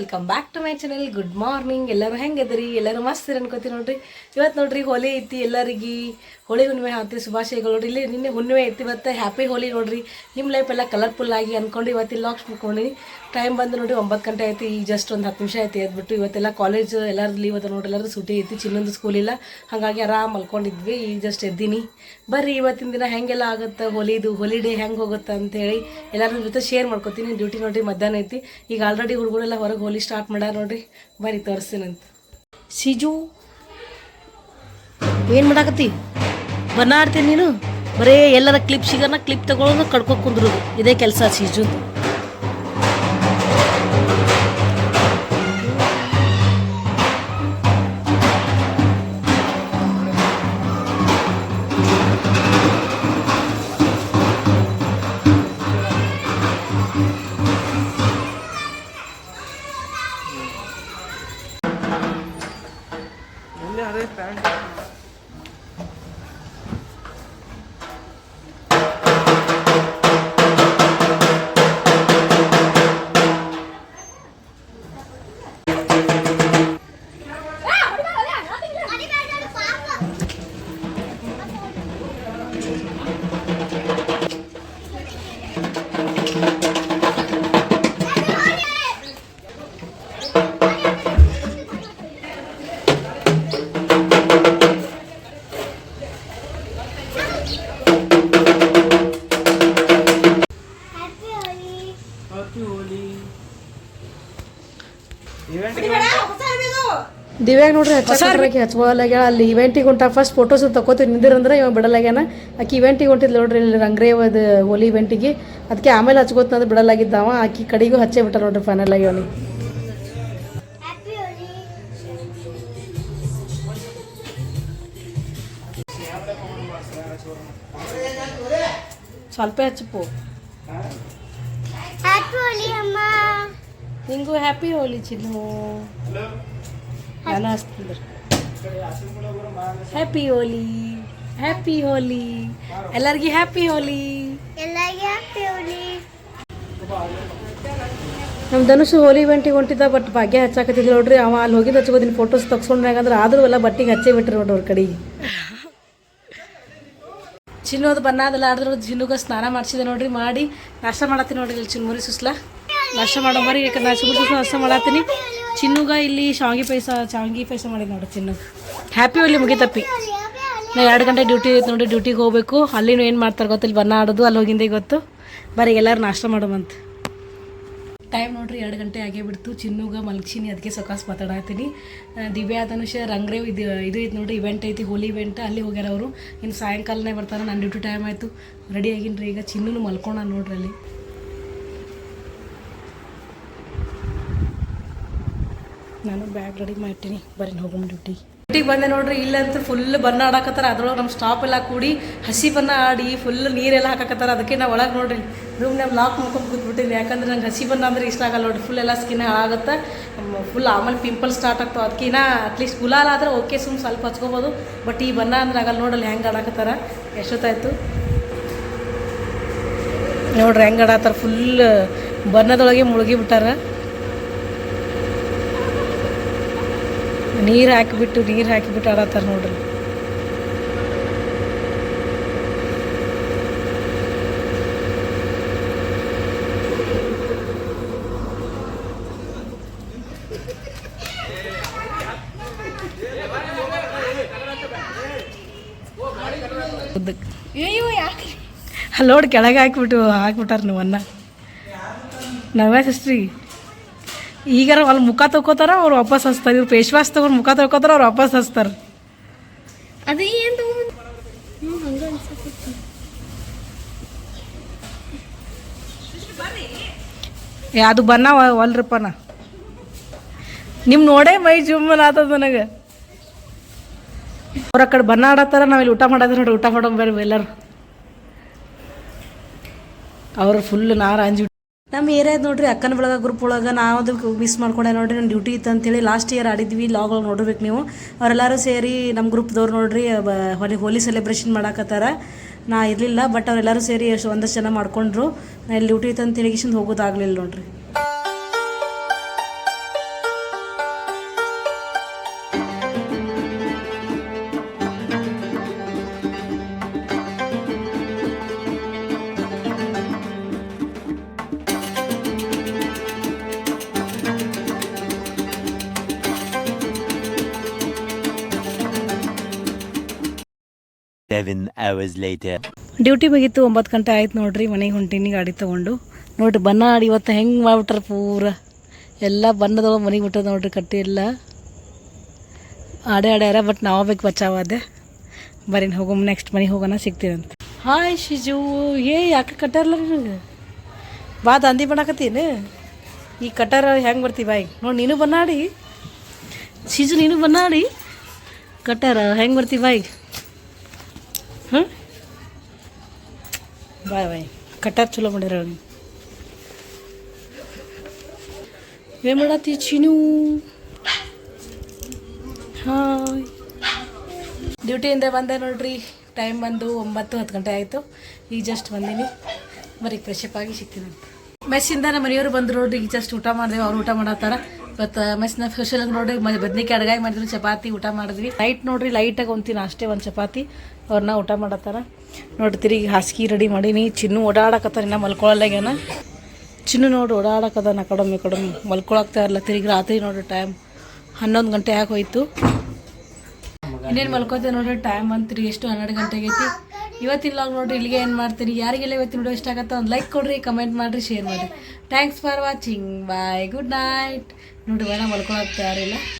Welcome back to my channel. Good morning. ಎಲ್ಲರೂ ಹೆಂಗದ್ರಿ? ಎಲ್ಲರೂ ಮಸ್ತ್ ಅನ್ಕೋತೀವಿ ನೋಡ್ರಿ. ಇವತ್ತು ನೋಡ್ರಿ ಹೋಳಿ ಐತಿ, ಎಲ್ಲರಿಗೆ ಹೋಳಿ ಹುಣ್ಣಿಮೆ ಹಾಕ್ತಿ ಶುಭಾಶಯಗಳು ನೋಡ್ರಿ. ಇಲ್ಲಿ ನಿನ್ನೆ ಹುಣ್ಣಿಮೆ ಐತಿ, ಇವತ್ತು ಹ್ಯಾಪಿ ಹೋಳಿ ನೋಡ್ರಿ. ನಿಮ್ಮ ಲೈಫ್ ಎಲ್ಲ ಕಲರ್ಫುಲ್ ಆಗಿ ಅಂದ್ಕೊಂಡು ಇವತ್ತು ಲಾಕ್ಸ್ ಮುಟ್ಕೊಂಡಿನಿ. ಟೈಮ್ ಬಂದು ನೋಡ್ರಿ 9 ಗಂಟೆ ಐತಿ. ಈಗ ಜಸ್ಟ್ ಒಂದು 10 ನಿಮಿಷ ಐತಿ ಎದ್ಬಿಟ್ಟು. ಇವತ್ತೆಲ್ಲ ಕಾಲೇಜ್ ಎಲ್ಲರದ್ದು ಲೀವ್ ಅದ ನೋಡ್ರಿ, ಎಲ್ಲರದ್ದು ಸೂಟಿ ಐತಿ. ಚಿನ್ನೊಂದು ಸ್ಕೂಲ್ ಇಲ್ಲ, ಹಾಗಾಗಿ ಆರಾಮ್ ಮಲ್ಕೊಂಡಿದ್ವಿ. ಈಗ ಜಸ್ಟ್ ಎದ್ದೀನಿ. ಬರ್ರಿ ಇವತ್ತಿನ ದಿನ ಹೆಂಗೆಲ್ಲ ಆಗುತ್ತೆ ಹೋಲಿದು, ಹೋಲಿಡೇ ಹೆಂಗೆ ಹೋಗುತ್ತೆ ಅಂತೇಳಿ ಎಲ್ಲರ ಜೊತೆ ಶೇರ್ ಮಾಡ್ಕೊತೀನಿ. ಡ್ಯೂಟಿ ನೋಡ್ರಿ ಮಧ್ಯಾಹ್ನ ಐತಿ. ಈಗ ಆಲ್ರೆಡಿ ಹುಡುಗರೆಲ್ಲ ಹೊರಗೆ ಹೋಲಿ ಸ್ಟಾರ್ಟ್ ಮಾಡ್ಯಾರ ನೋಡ್ರಿ. ಬರ್ರಿ ತೋರಿಸ್ತೀನಂತ. ಸಿಜು ಏನು ಮಾಡಾಕತ್ತಿ? ಬನ್ನ ಆಡ್ತೀನಿ ನೀನು? ಬರೇ ಎಲ್ಲರ ಕ್ಲಿಪ್ ಸಿಗೋಣ, ಕ್ಲಿಪ್ ತಗೊಳ್ಳೋದು, ಕಡ್ಕೊಂಡು ಕುಂದ್ರೋದು, ಇದೇ ಕೆಲಸ ಸಿಜುದು. ದಿವ್ಯಾಗ ನೋಡ್ರಿ ಹಚ್ಚಕ್ಕೆ ಹಚ್ಕೊಲಾಗ್ಯಾಳ. ಅಲ್ಲಿ ಇವೆಂಟಿಗೆ ಹೊಂಟ ಫಸ್ಟ್ ಫೋಟೋಸ್ ತಗೋತೀವಿ ನಿಂದಿರಂದ್ರೆ ಇವಾಗ ಬಿಡಲಾಗ್ಯಾನ. ಆಕಿ ಇವೆಂಟಿಗೆ ಹೊಂಟಿದ್ ನೋಡ್ರಿ, ಇಲ್ಲಿ ರಂಗ್ರೇವದ ಹೋಲಿ ಇವೆಂಟಿಗೆ. ಅದಕ್ಕೆ ಆಮೇಲೆ ಹಚ್ಕೋತಂದ್ರೆ ಬಿಡಲಾಗಿದ್ದಾವ. ಆಕಿ ಕಡೆಗೂ ಹಚ್ಚೇ ಬಿಟ್ಟ ನೋಡ್ರಿ ಫೈನಲ್ ಆಗಿ ಅವನಿಗೆ. ಸ್ವಲ್ಪ ಹಚ್ಚಪ್ಪು. ನಿಂಗೂ ಹ್ಯಾಪಿ ಹೋಲಿ ಚಿನ್ನು. ನಾನು ಹಚ್ತಿದ್ರು ಹ್ಯಾಪಿ ಹೋಲಿ, ಹ್ಯಾಪಿ ಹೋಲಿ, ಎಲ್ಲರಿಗೂ ಹ್ಯಾಪಿ ಹೋಲಿ. ನಮ್ಮ ಧನುಷ್ ಹೋಲಿ ಇವೆಂಟಿಗೆ ಹೊಂಟಿದ್ದ, ಬಟ್ ಭಾಗ್ಯ ಹಚ್ಚಾಕತ್ತಿದ್ವಿ ನೋಡ್ರಿ. ಅವ ಅಲ್ಲಿ ಹೋಗಿದ್ದು ಹಚ್ಕೋದಿನ ಫೋಟೋಸ್ ತಗ್ಸ್ಕೊಂಡ್ರಾಗಂದ್ರೆ ಆದರೂ ಎಲ್ಲ ಬಟ್ಟಿಗೆ ಹಚ್ಚೇ ಬಿಟ್ರಿ ನೋಡ್ರಿ ಅವ್ರ ಕಡೆಗೆ. ಚಿನ್ನೋದು ಬನ್ನಾದೆಲ್ಲ ಆಡಿದ್ರು ಚಿನ್ನುಗ ಸ್ನಾನ ಮಾಡಿಸಿದೆ ನೋಡ್ರಿ. ಮಾಡಿ ನಾಷ್ಟ ಮಾಡತ್ತೀನಿ ನೋಡ್ರಿ. ಇಲ್ಲಿ ಚಿನ್ಮುರಿ ಸುಸ್ಲಾ ನಾಷ್ಟ ಮಾಡೋ ಮರಿ, ಯಾಕಂದ್ರೆ ನಾ ಸುಸ್ಲ ನಾಷ್ಟ ಮಾಡತ್ತೀನಿ. ಚಿನ್ನುಗ ಇಲ್ಲಿ ಶಾವಿಗೆ ಪಾಯಸ ಮಾಡಿದ್ ನೋಡ್ರಿ ಚಿನ್ನು. ಹ್ಯಾಪಿ ಹೋಲಿ ಮುಗಿತಪ್ಪಿ. ನಾ 2 ಗಂಟೆ ಡ್ಯೂಟಿ ಐತೆ ನೋಡ್ರಿ, ಡ್ಯೂಟಿಗೆ ಹೋಗ್ಬೇಕು. ಅಲ್ಲಿನೂ ಏನು ಮಾಡ್ತಾರೆ ಗೊತ್ತಿಲ್ಲ, ಬಣ್ಣ ಆಡೋದು ಅಲ್ಲಿ ಹೋಗಿಂದೇ ಗೊತ್ತು. ಬರೀ ಎಲ್ಲರೂ ನಾಷ್ಟ ಮಾಡೋಮಂತ. ಟೈಮ್ ನೋಡ್ರಿ 2 ಗಂಟೆ ಆಗೇ ಬಿಡ್ತು. ಚಿನ್ನುಗ ಮಲ್ಗಿಸಿನಿ, ಅದಕ್ಕೆ ಸೊಕಾಸ್ ಮಾತಾಡತ್ತೀನಿ. ದಿವ್ಯಾ ಧನುಷ ರಂಗ್ರೇವ್ ಇದು ಐತಿ ನೋಡ್ರಿ, ಇವೆಂಟ್ ಐತಿ, ಹೋಲಿ ಇವೆಂಟ್. ಅಲ್ಲಿ ಹೋಗ್ಯಾರ ಅವರು. ಇನ್ನು ಸಾಯಂಕಾಲನೇ ಬರ್ತಾರೆ. ನನ್ನ ಡ್ಯೂಟಿ ಟೈಮ್ ಆಯಿತು, ರೆಡಿ ಆಗಿನ್ರಿ. ಈಗ ಚಿನ್ನೂ ಮಲ್ಕೊಂಡ ನೋಡ್ರಿ ಅಲ್ಲಿ. ನಾನು ಬ್ಯಾಗ್ ರೆಡಿ ಮಾಡ್ತೀನಿ, ಬರ್ರಿ ಹೋಗೋಣ ಡ್ಯೂಟಿಗೆ ಬಂದೆ ನೋಡ್ರಿ. ಇಲ್ಲಂತೂ ಫುಲ್ ಬಣ್ಣ ಆಡಾಕತ್ತಾರ. ಅದ್ರೊಳಗೆ ನಮ್ಮ ಸ್ಟಾಪ್ ಎಲ್ಲ ಕೂಡಿ ಹಸಿ ಬಣ್ಣ ಆಡಿ ಫುಲ್ ನೀರೆಲ್ಲ ಹಾಕಾಕತ್ತಾರ. ಅದಕ್ಕೆ ನಾವು ಒಳಗೆ ನೋಡ್ರಿ ರೂಮ್ನಾಗ ಲಾಕ್ ಮಾಡ್ಕೊಂಡು ಕೂತ್ಬಿಟ್ಟಿನಿ. ಯಾಕಂದ್ರೆ ನಂಗೆ ಹಸಿ ಬಣ್ಣ ಅಂದ್ರೆ ಇಷ್ಟ ಆಗಲ್ಲ ನೋಡ್ರಿ. ಫುಲ್ ಎಲ್ಲ ಸ್ಕಿನ್ ಹಾಳಾಗುತ್ತೆ, ಫುಲ್ ಆಮೇಲೆ ಪಿಂಪಲ್ ಸ್ಟಾರ್ಟ್ ಆಗ್ತಾವೆ. ಅದಕ್ಕಿನ್ನ ಅಟ್ಲೀಸ್ಟ್ ಗುಲಾಲ್ ಆದರೆ ಓಕೆ, ಸ್ವಲ್ಪ ಹಚ್ಕೋಬೋದು. ಬಟ್ ಈ ಬಣ್ಣ ಅಂದ್ರೆ ಆಗಲ್ಲ ನೋಡಲ್ಲಿ ಹೆಂಗೆ ಆಡಾಕತ್ತಾರ. ಎಷ್ಟೊತ್ತಾಯ್ತು ನೋಡ್ರಿ ಹೆಂಗೆ ಆಡತ್ತಾರ. ಫುಲ್ ಬಣ್ಣದೊಳಗೆ ಮುಳುಗಿ ಬಿಟ್ಟಾರ. ನೀರು ಹಾಕಿಬಿಟ್ಟು ಆಡತ್ತಾರ ನೋಡ್ರಿ. ಅಲ್ಲಿ ನೋಡಿ ಕೆಳಗೆ ಹಾಕ್ಬಿಟ್ಟಾರ ನೀವು ಅನ್ನ. ನಾವೇ ಸಿಸ್ಟ್ರಿ ಈಗಾರ ಅಲ್ಲಿ ಮುಖ ತೊಗೋತಾರ, ಅವ್ರು ವಾಪಸ್ ಹಚ್ತಾರೆ. ಇವ್ರು ಫೇಸ್ ವಾಶ್ ತಗೊಂಡು ಮುಖ ತೊಗೋತಾರ, ಅವ್ರು ವಾಪಸ್ ಹಚ್ತಾರೆ. ಅದು ಏನು ಅದು ಬನ್ನ ಒಲ್ರಿಪ್ಪ. ನಿಮ್ಮ ನೋಡೇ ಮೈ ಜುಮ್ಮನ್ ಆತದ ನನಗೆ. ಅವ್ರ ಆ ಕಡೆ ಬನ್ನ ಆಡತ್ತಾರ, ನಾವಿಲ್ಲಿ ಊಟ ಮಾಡಾದ್ರೆ ನೋಡಿ. ಊಟ ಮಾಡೋ ಬೇರೆ ಎಲ್ಲರೂ ಅವರು ಫುಲ್ ನಾರು ಅಂಜಿ. ನಮ್ಮ ಏರಿಯಾದ ನೋಡ್ರಿ ಅಕ್ಕನ ಬಳಗ ಗ್ರೂಪ್ ಒಳಗೆ ನಾವು ಅದಕ್ಕೆ ಮಿಸ್ ಮಾಡ್ಕೊಂಡೆ ನೋಡ್ರಿ. ನನ್ನ ಡ್ಯೂಟಿ ಇತ್ತು ಅಂತೇಳಿ ಲಾಸ್ಟ್ ಇಯರ್ ಆಡಿದ್ವಿ. ಲಾಗ್ಗಳು ನೋಡಿರ್ಬೇಕು ನೀವು. ಅವರೆಲ್ಲರೂ ಸೇರಿ ನಮ್ಮ ಗ್ರೂಪ್ದವ್ರು ನೋಡ್ರಿ ಹೋಲಿ ಸೆಲೆಬ್ರೇಷನ್ ಮಾಡಾಕತ್ತಾರ. ನಾ ಇರಲಿಲ್ಲ, ಬಟ್ ಅವರೆಲ್ಲರೂ ಸೇರಿ ಒಂದಷ್ಟು ಜನ ಮಾಡ್ಕೊಂಡ್ರು. ನಾ ಇಲ್ಲಿ ಡ್ಯೂಟಿ ಇತ್ತು ಅಂತ ಹೇಳಿಗಿಸಿಂದ ಹೋಗೋದಾಗಲಿಲ್ಲ ನೋಡ್ರಿ. 7 hours later. ಡ್ಯೂಟಿ ಮುಗೀತು 9 ಗಂಟೆ ಆಯ್ತು ನೋಡ್ರಿ. ಮನೆಗೆ ಹೊಂಟೀನಿ ಗಾಡಿ ತೊಗೊಂಡು. ನೋಡ್ರಿ ಬಣ್ಣ ಆಡಿ ಇವತ್ತು ಹೆಂಗೆ ಮಾಡ್ಬಿಟ್ರೆ ಪೂರ ಎಲ್ಲ ಬಣ್ಣದೊಳಗೆ ಮನೆಗೆ ಬಿಟ್ಟದ ನೋಡ್ರಿ. ಕಟ್ಟಿ ಎಲ್ಲ ಆಡೇ ಆಡ್ಯಾರ, ಬಟ್ ನಾವು ಬೇಕು ಬಚಾವಾದೆ. ಬರೀ ಹೋಗೋಣ, ನೆಕ್ಸ್ಟ್ ಮನೆಗೆ ಹೋಗೋಣ, ಸಿಗ್ತೀನಂತ. ಹಾಯ್ ಶಿಜು, ಯಾಕೆ ಕಟ್ಟಾರಲ್ಲ ನಿನಗೆ? ಬಾ ದಂಧಿ ಮಾಡಾಕತ್ತೀನಿ. ಈ ಕಟ್ಟಾರ ಹೆಂಗೆ ಬರ್ತೀವಿ ಬಾಯ್ ನೋಡಿ. ನೀನು ಬನ್ನಾಡಿ ಶಿಜು, ನೀನು ಬನ್ನಾಡಿ ಕಟ್ಟಾರ ಹೆಂಗೆ ಬರ್ತೀವಿ ಬಾಯ್. ಹಾಂ ಬಾಯ್ ಕಟ್ಟಾರ ಚಲೋ ಮಾಡ್ಯಾರ. ಏನು ಮಾಡತ್ತಿ ಚಿನ್ನು? ಹಾಯ್, ಡ್ಯೂಟಿಯಿಂದ ಬಂದೆ ನೋಡ್ರಿ. ಟೈಮ್ ಬಂದು 9-10 ಗಂಟೆ ಆಯಿತು. ಈಗ ಜಸ್ಟ್ ಬಂದೀನಿ. ಬರೀ ಫ್ರೆಶಪ್ ಆಗಿ ಸಿಗ್ತೀನಿ. ಮೆಸ್ಸಿಂದ ನಮ್ಮ ಮನೆಯವರು ಬಂದರು ನೋಡ್ರಿ. ಈಗ ಜಸ್ಟ್ ಊಟ ಮಾಡಿದೆವು, ಅವ್ರು ಊಟ ಮಾಡತ್ತಾರ. ಇವತ್ತು ಮೆಸ್ಸಿನ ಸ್ಪೆಷಲ್ ನೋಡ್ರಿ, ಬದ್ನಿಕಾಯಿ ಅಡ್ಗಾಯಿ ಮಾಡಿದ್ರು, ಚಪಾತಿ ಊಟ ಮಾಡಿದ್ವಿ. ಲೈಟ್ ನೋಡ್ರಿ, ಲೈಟಾಗಿ ಒಂತೀನಿ ಅಷ್ಟೇ, ಒಂದು ಚಪಾತಿ. ಅವ್ರನ್ನ ಊಟ ಮಾಡತ್ತಾರ ನೋಡ್ರಿ. ತಿರುಗಿ ಹಾಸಿಗೆ ರೆಡಿ ಮಾಡೀನಿ. ಚಿನ್ನು ಓಡಾಡಕತ್ತಾರ, ಇನ್ನು ಮಲ್ಕೊಳ್ಳಲ್ಲಾಗ್ಯಾನ. ಚಿನ್ನು ನೋಡಿ ಓಡಾಡಕದಾನ ಕಡಮೆ ಮಲ್ಕೊಳಕ್ತಾ ಇರಲ್ಲ. ತಿರುಗಿ ರಾತ್ರಿ ನೋಡ್ರಿ ಟೈಮ್ 11 ಗಂಟೆ ಯಾಕೆ ಹೋಯ್ತು. ಇನ್ನೇನು ಮಲ್ಕೋತೇವೆ ನೋಡ್ರಿ. ಟೈಮ್ ಅಂತೀರಿ ಎಷ್ಟು 12 ಗಂಟೆಗೆ ಐತಿ. ಇವತ್ತಿನ ಲಾಗ್ ನೋಡ್ರಿ ಇಲ್ಲಿಗೆ ಏನು ಮಾಡ್ತೀರಿ. ಯಾರಿಗೆಲ್ಲ ಇವತ್ತಿನ ವಿಡಿಯೋ ಇಷ್ಟ ಆಗುತ್ತೆ ಒಂದು ಲೈಕ್ ಕೊಡ್ರಿ, ಕಮೆಂಟ್ ಮಾಡಿರಿ, ಶೇರ್ ಮಾಡಿರಿ. Thanks for watching. Bye, good night. ನೋಡ್ರಿ ಬೇಡ ಮಲ್ಕೊಳಕ್ತಾ ಯಾರಿಲ್ಲ.